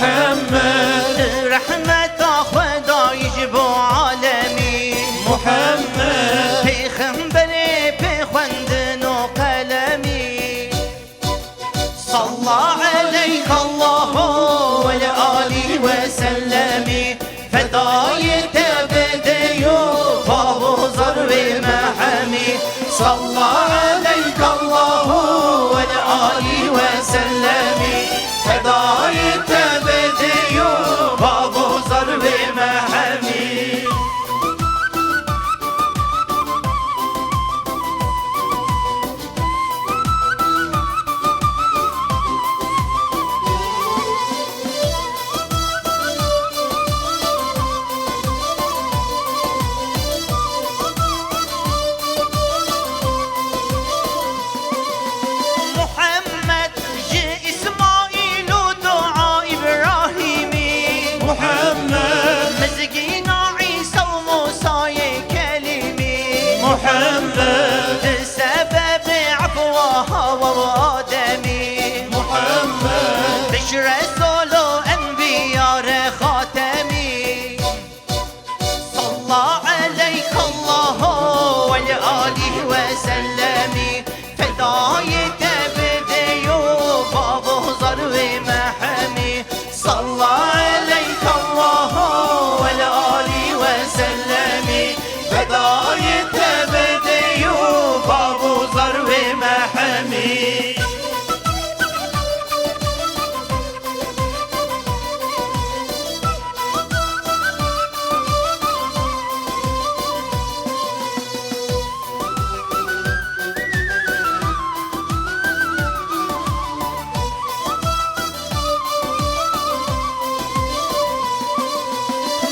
محمد رحمت خدای جب عالمی محمد پیغمبر بخوندن و قلمی صلى عليك الله والآله وسلم فدای تبدی و بابوزر و محمی صلى عليك الله والآله وسلم فدای تبدی و بابوزر و محمی محمد سبب عفوها وآدمي محمد بشر رسول أنبياء خاتمي صلى عليك الله والآله وسلم فداي تبدي بابوزر ومحمي صلى عليك الله والآله وسلم فداي تبدي بابوزر ومحمي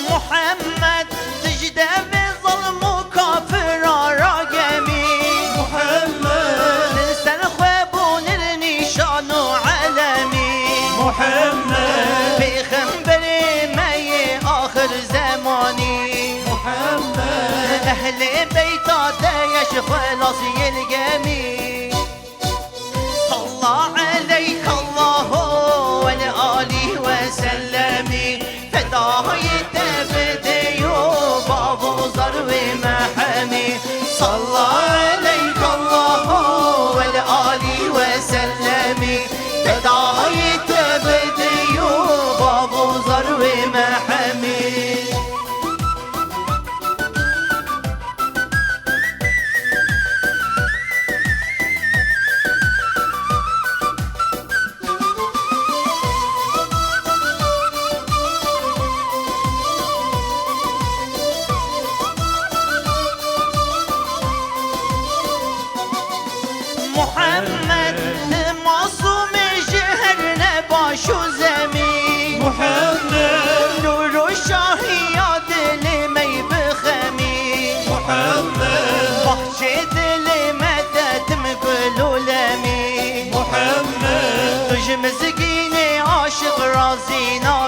محمد سجده بظلم و کافر را گمی محمد سر خوابون نشان و علمی محمد پیغمبر می آخر زمانی محمد اهل بیتاتش خلاصی الگمی صلى عليك الله والآله وسلم فداي تبدي بابوزر ومحمي صلى عليك الله والآله وسلم فداي تبدي بابوزر ومحمي محمد معصوم جهر نباش و زمین محمد نور و شاهی دل می بخمی محمد بخش دل مدد مگلولمی محمد تج مزگین عاشق رازینا